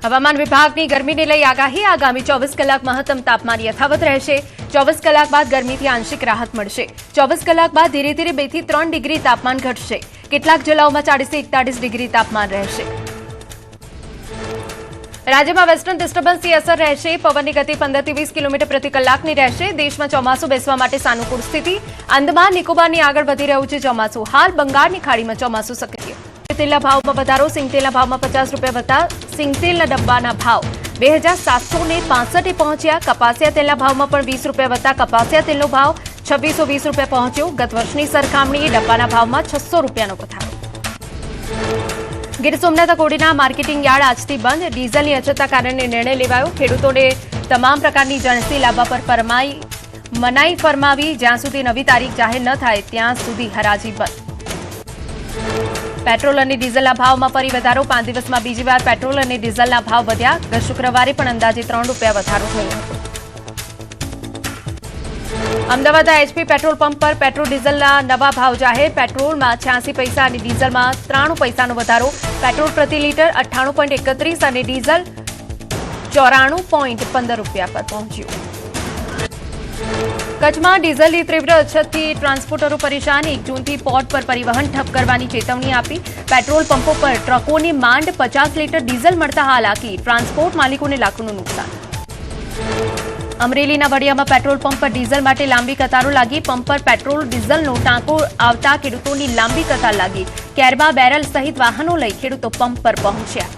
હવામાન વિભાગની ગરમીને લઈ આગાહી આગામી 24 કલાક મહત્તમ તાપમાન યથાવત રહેશે 24 કલાક બાદ ગરમીથી આંશિક રાહત મળશે 24 કલાક બાદ ધીરે ધીરે 2 થી 3 ડિગ્રી તાપમાન ઘટશે કેટલાક જિલ્લાઓમાં 40 થી 41 ડિગ્રી તાપમાન રહેશે રાજ્યમાં વેસ્ટર્ન ડિસ્ટર્બન્સની અસર રહેશે પવનની ગતિ 15 થી 20 કિલોમીટર પ્રતિ કલાકની રહેશે દેશમાં ચોમાસું બેસવા માટે સાનુકૂળ સ્થિતિ અંદમાન નિકોબારની આગળ વધી રહ્યું છે ચોમાસું હાલ બંગાળની ખાડીમાં ચોમાસું સક્રિય તેલના ભાવમાં વધારો સિંગતેલના ભાવમાં ₹50 વધતા સિંગતેલના ડબ્બાના ભાવ 2765 પહોંચ્યા કપાસિયા તેલના ભાવમાં પણ ₹20 વધતા કપાસિયા તેલનો ભાવ ₹2620 પહોંચ્યો ગત વર્ષની સરખામણીએ ડબ્બાના ભાવમાં ₹600નો વધારો ગીર સોમનાથ કોડીના માર્કેટિંગ યાર્ડ આજથી બંધ ડીઝલની અછતના કારણે નિર્ણય લેવાયો ખેડૂતોને તમામ પ્રકારની જણસી લાવવા પર મનાઈ ફરમાવી જ્યાં સુધી નવી તારીખ જાહેર ન થાય ત્યાં સુધી હરાજી બંધ પેટ્રોલ અને ડીઝલના ભાવમાં ફરી વધારો 5 દિવસમાં બીજી વાર પેટ્રોલ અને ડીઝલના ભાવ વધ્યા ગત શુક્રવારે પણ અંદાજે ₹3 વધારો થયો હતો અમદાવાદના એચપી પેટ્રોલ પંપ પર પેટ્રોલ ડીઝલના નવા ભાવ જાહેર પેટ્રોલમાં 86 પૈસા અને ડીઝલમાં 93 પૈસાનો વધારો પેટ્રોલ પ્રતિ લીટર 98.31 અને ડીઝલ ₹94.15 પર પહોંચ્યું કચ્છમાં ડીઝલની તીવ્ર અછતથી ટ્રાન્સપોર્ટરો પરેશાન 1 જૂનથી પોર્ટ પર પરિવહન ઠપ કરવાની ચેતવણી આપી પેટ્રોલ પંપો પર ટ્રકોને માંડ 50 લીટર ડીઝલ મળતા હાલાકી ટ્રાન્સપોર્ટ માલિકોને લાખોનું નુકસાન અમરેલીના વડિયામાં પેટ્રોલ પંપ પર ડીઝલ માટે લાંબી કતારો લાગી પંપ પર પેટ્રોલ ડીઝલનો ટાંકો આવતા ખેડૂતોની લાંબી કતાર લાગી કેરબા બેરલ સહિત વાહનો લઈ ખેડૂતો પંપ પર પહોંચ્યા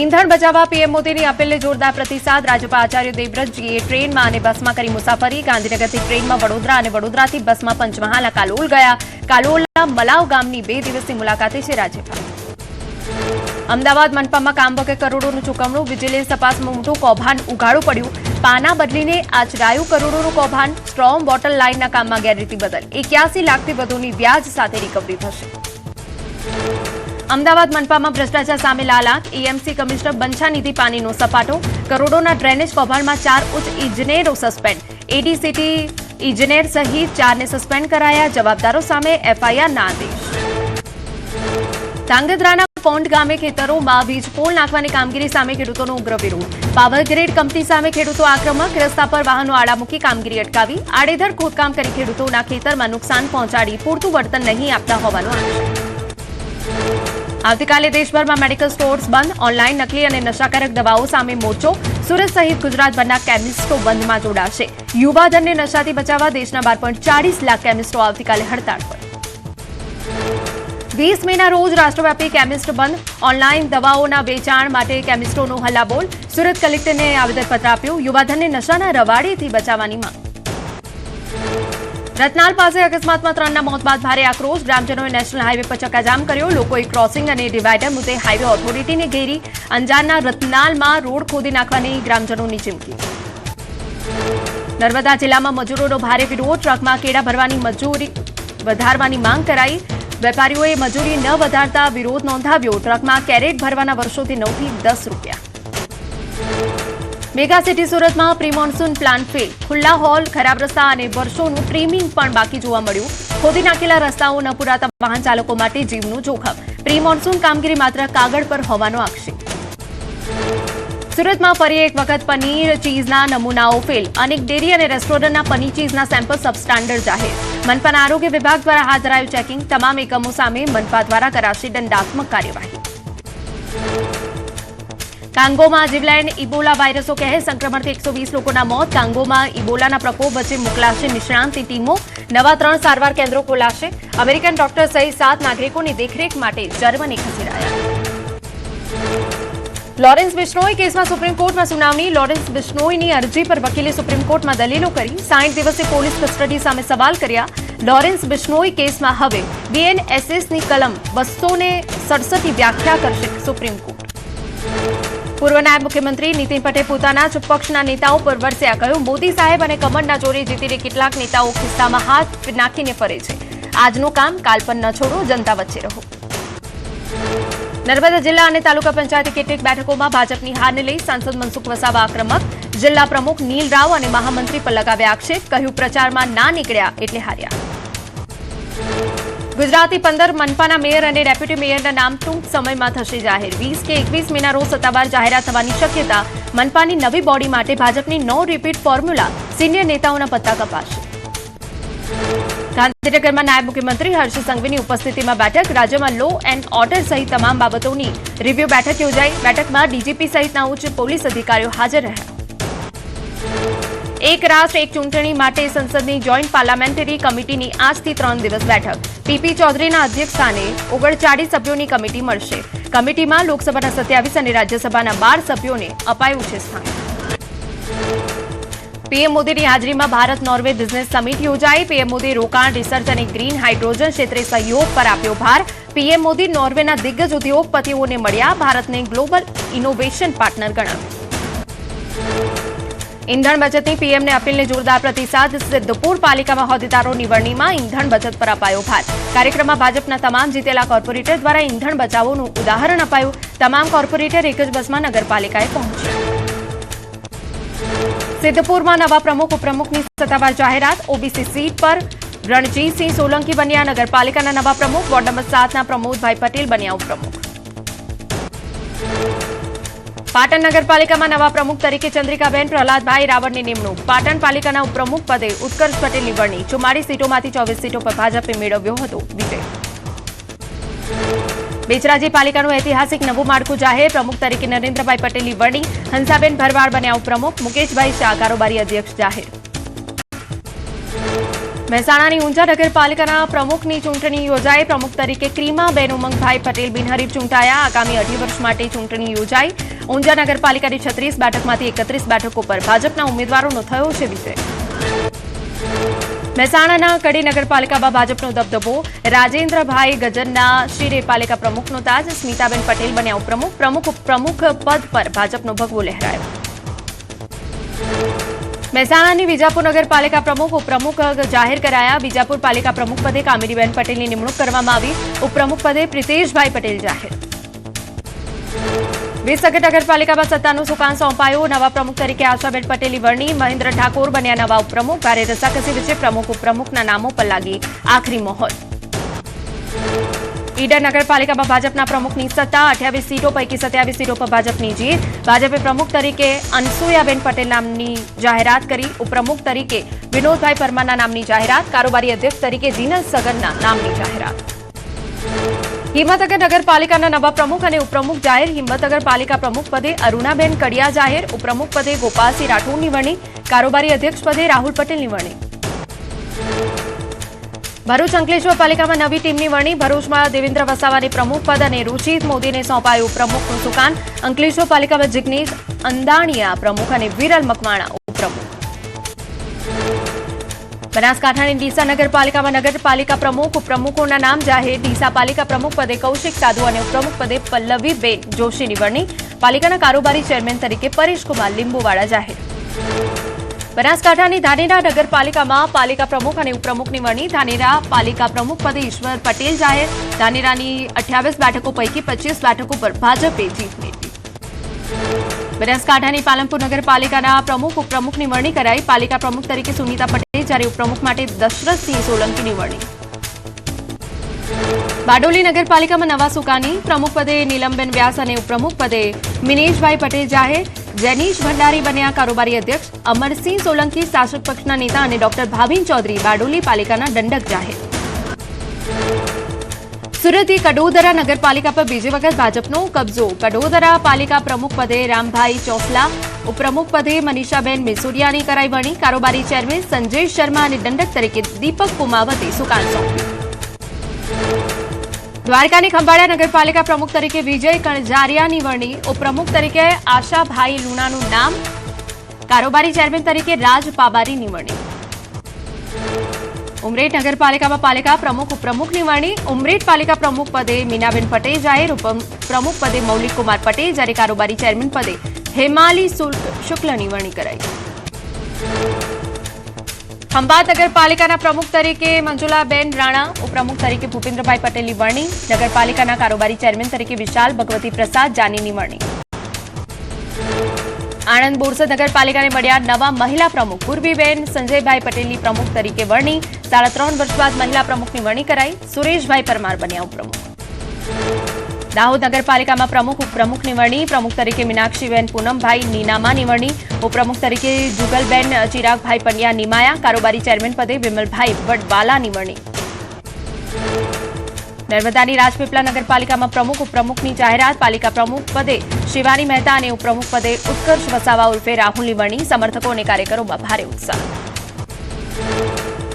ઈંધણ બચાવવા પીએમ મોદીની અપીલને જોરદાર પ્રતિસાદ રાજ્યપાલ આચાર્ય દેવવ્રતજીએ ટ્રેનમાં અને બસમાં કરી મુસાફરી ગાંધીનગરથી ટ્રેનમાં વડોદરા અને વડોદરાથી બસમાં પંચમહાલના કાલોલ ગયા કાલોલના મલાવ ગામની 2 દિવસની મુલાકાતે છે રાજ્યપાલ અમદાવાદ મનપામાં કામ વગર કરોડોનું ચૂકવણું વિજિલન્સ તપાસમાં મોટું કૌભાંડ ઉઘાડું પડ્યું પાના બદલીને આચરાયું કરોડોનું કૌભાંડ સ્ટ્રોંગ બોટલ લાઇનના કામમાં ગેરરીતિ બદલ 81 લાખથી વધુની વ્યાજ સાથે રિકવરી થશે અમદાવાદ મનપામાં ભ્રષ્ટાચાર સામે લાલાક એએમસી કમિશનર બંછાનિધિ પાનીનો સપાટો કરોડોના ડ્રેનેજ કૌભાંડમાં 4 ઉચ્ચ ઇજનેરો સસ્પેન્ડ એડીસીટી ઇજનેર સહિત 4ને સસ્પેન્ડ કરાયા જવાબદારો સામે એફઆઈઆરના આદેશ ધાંગધ્રાના પોંડ ગામે ખેતરોમાં વીજપોલ નાખવાની કામગીરી સામે ખેડૂતોનો ઉગ્ર વિરોધ પાવરગ્રીડ કંપની સામે ખેડૂતો આક્રમક રસ્તા પર વાહનો આડા મૂકી કામગીરી અટકાવી આડેધડ ખોદકામ કરી ખેડૂતોના ખેતરમાં નુકસાન પહોંચાડી પૂરતું વળતર નહીં આપતા હોવાનો આક્ષેપ આવતીકાલે દેશભરમાં મેડિકલ સ્ટોર્સ બંધ ઓનલાઈન નકલી અને નશાકારક દવાઓ સામે મોરચો સુરત સહિત ગુજરાતભરના કેમિસ્ટો બંધમાં જોડાશે યુવાધનને નશાથી બચાવવા દેશના 12.40 લાખ કેમિસ્ટો આવતીકાલે હડતાળ પર 20 મેના રોજ રાષ્ટ્રવ્યાપી કેમિસ્ટ બંધ ઓનલાઈન દવાઓના વેચાણ માટે કેમિસ્ટોનો હલ્લાબોલ સુરત કલેક્ટરને આવેદનપત્ર આપ્યું યુવાધનને નશાના રવાડેથી બચાવવાની માંગ રતનાલ પાસે અકસ્માતમાં 3ના મોત બાદ ભારે આક્રોશ ગ્રામજનોએ નેશનલ હાઈવે પર ચક્કાજામ કર્યો લોકોએ ક્રોસિંગ અને ડિવાઈડર મુદ્દે હાઈવે ઓથોરિટીને ઘેરી અંજારના રતનાલમાં રોડ ખોદી નાખવાની ગ્રામજનોની ચીમકી નર્મદા જિલ્લામાં મજૂરોનો ભારે વિરોધ ટ્રકમાં કેળા ભરવાની મજૂરી વધારવાની માંગ કરાઈ વેપારીઓએ મજૂરી ન વધારતા વિરોધ નોંધાવ્યો ટ્રકમાં કેરેટ ભરવાના વર્ષોથી 9 થી 10 રૂપિયા મેગા સિટી સુરતમાં પ્રી મોન્સૂન પ્લાન ફેલ ખુલ્લા હોલ ખરાબ રસ્તા અને વર્ષોનું ટ્રીમિંગ પણ બાકી જોવા મળ્યું ખોદી નાખેલા રસ્તાઓ ન પુરાતા વાહન ચાલકો માટે જીવનું જોખમ પ્રી મોન્સૂન કામગીરી માત્ર કાગળ પર હોવાનો આક્ષેપ સુરતમાં ફરી એક વખત પનીર ચીઝના નમૂનાઓ ફેલ અનેક ડેરી અને રેસ્ટોરન્ટના પનીર ચીઝના સેમ્પલ સબસ્ટાન્ડર્ડ જાહેર મનપાના આરોગ્ય વિભાગ દ્વારા હાથ ધરાયું ચેકિંગ તમામ એકમો સામે મનપા દ્વારા કરાશે દંડાત્મક કાર્યવાહી કાંગોમાં જીવલેણ ઇબોલા વાયરસો કહે સંક્રમણથી 120 લોકોના મોત કાંગોમાં ઇબોલાના પ્રકોપ વચ્ચે મોકલાશે નિષ્ણાંતની ટીમો નવા 3 સારવાર કેન્દ્રો ખોલાશે અમેરિકન ડોક્ટર સહિત 7 નાગરિકોની દેખરેખ માટે જર્મની ખસેડાયા લોરેન્સ બિશ્નોઈ કેસમાં સુપ્રીમ કોર્ટમાં સુનાવણી લોરેન્સ બિશ્નોઈની અરજી પર વકીલે સુપ્રીમ કોર્ટમાં દલીલો કરી 60 દિવસે પોલીસ કસ્ટડી સામે સવાલ કર્યા લોરેન્સ બિશ્નોઈ કેસમાં હવે બીએનએસએસની કલમ 267 વ્યાખ્યા કરશે સુપ્રીમ કોર્ટ પૂર્વ નાયબ મુખ્યમંત્રી નીતિન પટેલ પોતાના જ પક્ષના નેતાઓ પર વરસ્યા કહ્યું મોદી સાહેબ અને કમળના જોરે જીતીને કેટલાક નેતાઓ ખિસ્સામાં હાથ નાખીને ફરે છે આજનું કામ કાલ પર ન છોડો જનતા વચ્ચે રહો નર્મદા જિલ્લા અને તાલુકા પંચાયતની કેટલીક બેઠકોમાં ભાજપની હારને લઈ સાંસદ મનસુખ વસાવા આક્રમક જિલ્લા પ્રમુખ નીલ રાવ અને મહામંત્રી પર લગાવ્યા આક્ષેપ કહ્યું પ્રચારમાં ના નીકળ્યા એટલે હાર્યા ગુજરાતી 15 મનપાના મેયર અને ડેપ્યુટી મેયરના નામ ટૂંક સમયમાં થશે જાહેર. 20 કે 21 મેના રોજ સત્તાવાર જાહેરાત થવાની શક્યતા. મનપાની નવી બોડી માટે ભાજપની નો રિપીટ ફોર્મ્યુલા. સિનિયર નેતાઓના પત્તા કપાશે. ગાંધીનગરમાં નાયબ મુખ્યમંત્રી હર્ષ સંઘવીની ઉપસ્થિતિમાં બેઠક. રાજ્યમાં લો એન્ડ ઓર્ડર સહિત તમામ બાબતોની રિવ્યુ બેઠક યોજાઈ. બેઠકમાં ડીજીપી સહિતના ઉચ્ચ પોલીસ અધિકારીઓ હાજર રહ્યા. એક રાષ્ટ્ર એક ચૂંટણી માટે સંસદની જોઈન્ટ પાર્લામેન્ટરી કમિટીની આજથી 3 દિવસ બેઠક. પીપી ચૌધરીના અધ્યક્ષસ્થાને 39 સભ્યોની કમિટી મળશે. કમિટીમાં લોકસભાના 27 અને રાજ્યસભાના 12 સભ્યોને અપાયું છે સ્થાન. પીએમ મોદીની હાજરીમાં ભારત નોર્વે બિઝનેસ સમિટ યોજાઈ. પીએમ મોદી રોકાણ, રિસર્ચ અને ગ્રીન હાઇડ્રોજન ક્ષેત્રે સહયોગ પર આપ્યો ભાર. પીએમ મોદી નોર્વેના દિગ્ગજ ઉદ્યોગપતિઓને મળ્યા. ભારતને ગ્લોબલ ઇનોવેશન પાર્ટનર ગણાવ્યું. ઇંધણ બચતની પીએમને અપીલને જોરદાર પ્રતિસાદ. સિદ્ધપુર પાલિકામાં હોદ્દેદારોની વરણીમાં ઇંધણ બચત પર અપાયો ભાર. કાર્યક્રમમાં ભાજપના તમામ જીતેલા કોર્પોરેટર દ્વારા ઇંધણ બચાવોનું ઉદાહરણ અપાયું. તમામ કોર્પોરેટર એક જ બસમાં નગરપાલિકાએ પહોંચ્યા. સિદ્ધપુરમાં નવા પ્રમુખ ઉપપ્રમુખની સત્તાવાર જાહેરાત. ઓબીસી સીટ પર રણજીતસિંહ સોલંકી બન્યા નગરપાલિકાના નવા પ્રમુખ. વોર્ડ નંબર 7ના પ્રમોદભાઈ પટેલ બન્યા ઉપપ્રમુખ. પાટણ નગરપાલિકામાં નવા પ્રમુખ તરીકે ચંદ્રિકાબેન પ્રહલાદભાઈ રાવળની નિમણૂક. પાટણ પાલિકાના ઉપપ્રમુખ પદે ઉત્કર્ષ પટેલની વરણી. 44 સીટોમાંથી 24 સીટો પર ભાજપે મેળવ્યો હતો વિજય. બેચરાજી પાલિકાનું ઐતિહાસિક નવું માળખું જાહેર. પ્રમુખ તરીકે નરેન્દ્રભાઈ પટેલની વરણી. હંસાબેન ભરવાડ બન્યા ઉપપ્રમુખ. મુકેશભાઈ શાહ કારોબારી અધ્યક્ષ જાહેર. મહેસાણાની ઊંઝા નગરપાલિકાના પ્રમુખની ચૂંટણી યોજાઈ. પ્રમુખ તરીકે ક્રીમાબેન ઉમંગભાઈ પટેલ બિનહરીફ ચૂંટાયા. આગામી 2.5 વર્ષ માટે ચૂંટણી યોજાઈ. ઊંઝા નગરપાલિકાની 36 બેઠકમાંથી 31 બેઠકો પર ભાજપના ઉમેદવારોનો થયો છે વિજય. મહેસાણાના કડી નગરપાલિકામાં ભાજપનો દબદબો. રાજેન્દ્રભાઈ ગજરના શિરે પાલિકા પ્રમુખનો તાજ. સ્મિતાબેન પટેલ બન્યા ઉપપ્રમુખ. પ્રમુખ પદ પર ભાજપનો ભગવો લહેરાયો. મહેસાણાની વિજાપુર નગરપાલિકા પ્રમુખ ઉપપ્રમુખ જાહેર કરાયા. વિજાપુર પાલિકા પ્રમુખ પદે કામિનીબેન પટેલની નિમણૂક કરવામાં આવી. ઉપપ્રમુખ પદે પ્રિતેશભાઈ પટેલ જાહેર. વિસનગર નગરપાલિકામાં સત્તાનું સુકાન સોંપાયું. નવા પ્રમુખ તરીકે આશાબેન પટેલની વરણી. મહેન્દ્ર ઠાકોર બન્યા નવા ઉપપ્રમુખ. ભારે રસાકસી વચ્ચે પ્રમુખ ઉપપ્રમુખના નામો પર લાગી આખરી મોહર. ઈડર નગરપાલિકામાં ભાજપના પ્રમુખની સત્તા. 28 સીટો પૈકી 27 સીટો પર ભાજપની જીત. ભાજપે પ્રમુખ તરીકે અનસુયાબેન પટેલ નામની જાહેરાત કરી. ઉપપ્રમુખ તરીકે વિનોદભાઈ પરમારના નામની જાહેરાત. કારોબારી અધ્યક્ષ તરીકે જીનલ સગનના નામની જાહેરાત. હિંમતનગર નગરપાલિકાના નવા પ્રમુખ અને ઉપપ્રમુખ જાહેર. હિંમતનગર પાલિકા પ્રમુખ પદે અરુણાબેન કડિયા જાહેર. ઉપપ્રમુખ પદે ગોપાલસિંહ રાઠોડની વરણી. કારોબારી અધ્યક્ષ પદે રાહુલ પટેલની વરણી. ભરૂચ અંકલેશ્વર પાલિકામાં નવી ટીમની વરણી. ભરૂચમાં દેવેન્દ્ર વસાવાની પ્રમુખ પદ અને રુચિત મોદીને સોંપાયું પ્રમુખનું સુકાન. અંકલેશ્વર પાલિકામાં જિગ્નેશ અંદાણીયા પ્રમુખ અને વિરલ મકવાણા ઉપપ્રમુખ. બનાસકાંઠાની ડીસા નગરપાલિકામાં નગરપાલિકા પ્રમુખ ઉપપ્રમુખોના નામ જાહેર. ડીસા પાલિકા પ્રમુખ પદે કૌશિક સાધુ અને ઉપપ્રમુખ પદે પલ્લવીબેન જોશીની વરણી. પાલિકાના કારોબારી ચેરમેન તરીકે પરેશકુમાર લીંબુવાળા જાહેર. બનાસકાંઠાની ધાનેરા નગરપાલિકામાં પાલિકા પ્રમુખ અને ઉપપ્રમુખની વરણી. ધાનેરા પાલિકા પ્રમુખ પદે ઈશ્વર પટેલ જાહેર. ધાનેરાની 28 બેઠકો પૈકી 25 બેઠકો પર ભાજપે જીત મેળવી. બનાસકાંઠાની પાલનપુર નગરપાલિકાના પ્રમુખ ઉપપ્રમુખની વરણી કરાઈ. પાલિકા પ્રમુખ તરીકે સુનીતા પટેલ જ્યારે ઉપપ્રમુખ માટે દશરથસિંહ સોલંકીની વરણી. બારડોલી નગરપાલિકામાં નવા સુકાની. પ્રમુખ પદે નીલમબેન વ્યાસ અને ઉપપ્રમુખ પદે મિનેશભાઈ પટેલ જાહેર. જેનીશ ભંડારી બન્યા કારોબારી અધ્યક્ષ. અમરસિંહ સોલંકી શાસક પક્ષના નેતા અને ડોક્ટર ભાવિન ચૌધરી બારડોલી પાલિકાના દંડક જાહેર. સુરતથી કડોદરા નગરપાલિકા પર બીજી વખત ભાજપનો કબજો. કડોદરા પાલિકા પ્રમુખ પદે રામભાઈ ચોસલા. ઉપપ્રમુખ પદે મનીષાબેન મિસુરિયાની કરાઈ વરણી. કારોબારી ચેરમેન સંજય શર્મા અને દંડક તરીકે દીપક કુમાવતે સુકાન સોંપ્યું. દ્વારકાની ખંભાળિયા નગરપાલિકા પ્રમુખ તરીકે વિજય કણઝારિયાની વરણી. ઉપપ્રમુખ તરીકે આશાભાઈ લુણાનું નામ. કારોબારી ચેરમેન તરીકે રાજ પાબારીની વરણી. ઉમરેઠ નગરપાલિકામાં પાલિકા પ્રમુખ ઉપપ્રમુખની વરણી. ઉમરેઠ પાલિકા પ્રમુખ પદે મીનાબેન પટેલ જાહેર. ઉપપ્રમુખ પદે મૌલિક કુમાર પટેલ જ્યારે કારોબારી ચેરમેન પદે હેમાલી શુક્લની વરણી કરાઈ. ખંભાત નગરપાલિકાના પ્રમુખ તરીકે મંજુલાબેન રાણા. ઉપપ્રમુખ તરીકે ભૂપેન્દ્રભાઈ પટેલની વરણી. નગરપાલિકાના કારોબારી ચેરમેન તરીકે વિશાલ ભગવતી પ્રસાદ જાનીની વરણી. આણંદ બોરસદ નગરપાલિકાને મળ્યા નવા મહિલા પ્રમુખ પૂર્વીબેન સંજયભાઈ પટેલની પ્રમુખ તરીકે વરણી 3.5 વર્ષ બાદ મહિલા પ્રમુખની વરણી કરાઈ સુરેશભાઈ પરમાર બન્યા ઉપપ્રમુખ દાહોદ નગરપાલિકામાં પ્રમુખ ઉપપ્રમુખની વરણી પ્રમુખ તરીકે મીનાક્ષીબેન પૂનમભાઈ નીનામાની વરણી ઉપપ્રમુખ તરીકે જુગલબેન ચિરાગભાઈ પંડ્યા નિમાયા કારોબારી ચેરમેન પદે વિમલભાઈ વડવાલાની વરણી નર્મદાની રાજપીપળા નગરપાલિકામાં પ્રમુખ ઉપપ્રમુખની જાહેરાત પાલિકા પ્રમુખ પદે શિવાની મહેતા અને ઉપપ્રમુખ પદે ઉત્કર્ષ વસાવા ઉર્ફે રાહુલની વરણી સમર્થકો અને કાર્યકરોમાં ભારે ઉત્સાહ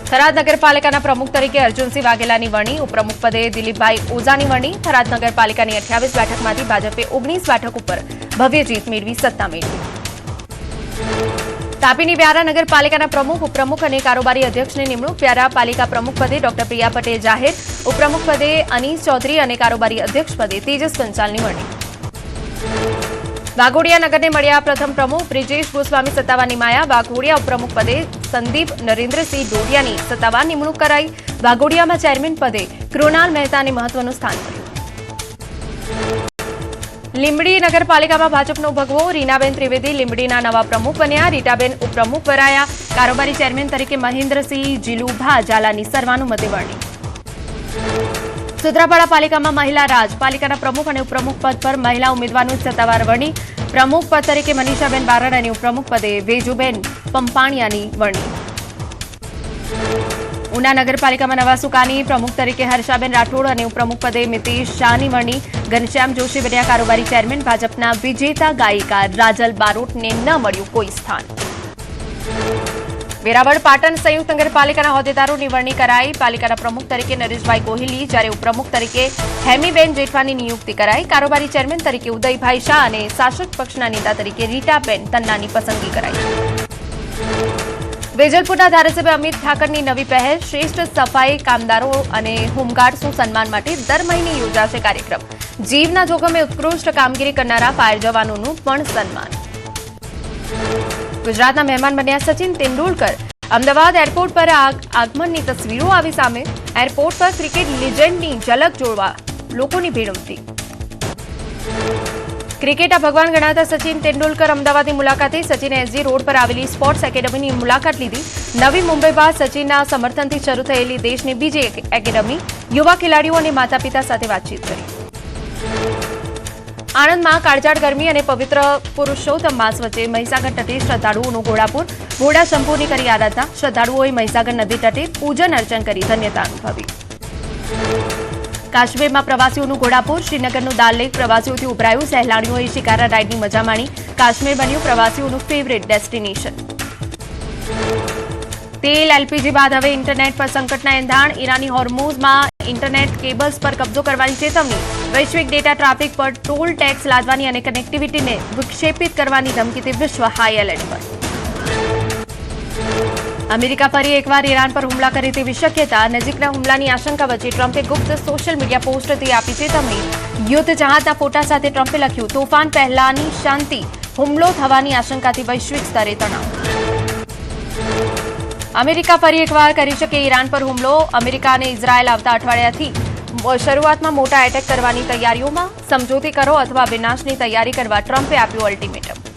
થરાદ નગરપાલિકાના પ્રમુખ તરીકે અર્જુનસિંહ વાઘેલાની વરણી ઉપપ્રમુખ પદે દિલીપભાઈ ઓઝાની વરણી થરાદ નગરપાલિકાની 28 બેઠકમાંથી ભાજપે 19 બેઠક ઉપર ભવ્ય જીત મેળવી સત્તા મેળવી તાપીની વ્યારા નગરપાલિકાના પ્રમુખ ઉપપ્રમુખ અને કારોબારી અધ્યક્ષની નિમણૂક વ્યારા પાલિકા પ્રમુખ પદે ડોક્ટર પ્રિયા પટેલ જાહેર ઉપપ્રમુખ પદે અનીસ ચૌધરી અને કારોબારી અધ્યક્ષ પદે તેજસ પંચાલની વરણી વાઘોડિયા નગરને મળ્યા પ્રથમ પ્રમુખ બ્રિજેશ ગોસ્વામી સત્તાવાર નિમાયા વાઘોડિયા ઉપપ્રમુખ પદે સંદીપ નરેન્દ્રસિંહ ડોડિયાની સત્તાવાર નિમણૂક કરાઈ વાઘોડિયામાં ચેરમેન પદે કૃણાલ મહેતાને મહત્વનું સ્થાન મળ્યું લીંબડી નગરપાલિકામાં ભાજપનો ભગવો રીનાબેન ત્રિવેદી લીંબડીના નવા પ્રમુખ બન્યા રીટાબેન ઉપપ્રમુખ કરાયા કારોબારી ચેરમેન તરીકે મહેન્દ્રસિંહ જીલુભા ઝાલાની સર્વાનુમતે વરણી સુત્રાપાડા પાલિકામાં મહિલા રાજ પાલિકાના પ્રમુખ અને ઉપપ્રમુખ પદ પર મહિલા ઉમેદવારનું સત્તાવાર વરણી પ્રમુખ પદ તરીકે મનીષાબેન બારડ અને ઉપપ્રમુખ પદે વેજુબેન પંપાણિયાની વરણી ઉના નગરપાલિકામાં નવા સુકાની પ્રમુખ તરીકે હર્ષાબેન રાઠોડ અને ઉપપ્રમુખ પદે મિતેશ શાહની વરણી ઘનશ્યામ જોશી બન્યા કારોબારી ચેરમેન ભાજપના વિજેતા ગાયિકા રાજલ બારોટને ન મળ્યું કોઈ સ્થાન વેરાવળ પાટણ સંયુક્ત નગરપાલિકાના હોદ્દેદારોની વરણી કરાઈ પાલિકાના પ્રમુખ તરીકે નરેશભાઈ કોહિલી જ્યારે ઉપપ્રમુખ તરીકે હેમીબેન જેઠવાની નિયુક્તિ કરાઈ કારોબારી ચેરમેન તરીકે ઉદયભાઈ શાહ અને શાસક પક્ષના નેતા તરીકે રીટાબેન તન્નાની પસંદગી કરાઈ વેજલપુરના ધારાસભ્ય અમિત ઠાકરની નવી પહેલ શ્રેષ્ઠ સફાઈ કામદારો અને હોમગાર્ડ્સનું સન્માન માટે દર મહિને યોજાશે કાર્યક્રમ જીવના જોખમે ઉત્કૃષ્ટ કામગીરી કરનારા ફાયર જવાનોનું પણ સન્માન ગુજરાતના મહેમાન બન્યા સચિન તેંડુલકર અમદાવાદ એરપોર્ટ પર આગમનની તસવીરો આવી સામે એરપોર્ટ પર ક્રિકેટ લિજેન્ડની ઝલક જોડવા લોકોની ભીડ ઉમટી ક્રિકેટના ભગવાન ગણાતા સચિન તેંડુલકર અમદાવાદની મુલાકાતે સચિને એસજી રોડ પર આવેલી સ્પોર્ટ્સ એકેડમીની મુલાકાત લીધી નવી મુંબઈ બાદ સચિનના સમર્થનથી શરૂ થયેલી દેશની બીજી એકેડમી યુવા ખેલાડીઓ અને માતા પિતા સાથે વાતચીત કરી આણંદમાં કાળઝાળ ગરમી અને પવિત્ર પુરુષોત્તમ માસ વચ્ચે મહીસાગર તટે શ્રદ્ધાળુઓનું ઘોડાપુર ઘોડા શંભુની કરી આરાધના શ્રદ્ધાળુઓએ મહીસાગર નદી તટે પૂજન અર્ચન કરી ધન્યતા અનુભવી કાશ્મીરમાં પ્રવાસીઓનું ઘોડાપુર શ્રીનગરનું દાલ લેક પ્રવાસીઓથી ઉભરાયું સહેલાણીઓએ શિકારા રાઇડની મજા માણી કાશ્મીર બન્યું પ્રવાસીઓનું ફેવરેટ ડેસ્ટિનેશન તેલ એલપીજી બાદ હવે ઇન્ટરનેટ પર સંકટના એંધાણ ઈરાની હોર્મુઝમાં ઇન્ટરનેટ કેબલ્સ પર કબજો કરવાની ચેતવણી વૈશ્વિક ડેટા ટ્રાફિક પર ટોલ ટેક્સ લાદવાની અને કનેક્ટિવિટીને વિક્ષેપિત કરવાની ધમકીથી વિશ્વ હાઈ એલર્ટ પર અમેરિકા ફરી એકવાર ઈરાન પર હુમલા કરે તેવી શક્યતા નજીકના હુમલાની આશંકા વચ્ચે ટ્રમ્પે ગુપ્ત સોશિયલ મીડિયા પોસ્ટથી આપી ચેતવણી યુદ્ધ જહાજના ફોટા સાથે ટ્રમ્પે લખ્યું તોફાન પહેલાની શાંતિ હુમલો થવાની આશંકાથી વૈશ્વિક સ્તરે તણાવ અમેરિકા ફરી એકવાર કરી શકે ઈરાન પર હુમલો અમેરિકા અને ઇઝરાયેલ આવતા અઠવાડિયાથી શરૂઆતમાં મોટા એટેક કરવાની તૈયારીઓમાં સમજૂતી કરો અથવા વિનાશની તૈયારી કરવા ટ્રમ્પે આપ્યું અલ્ટિમેટમ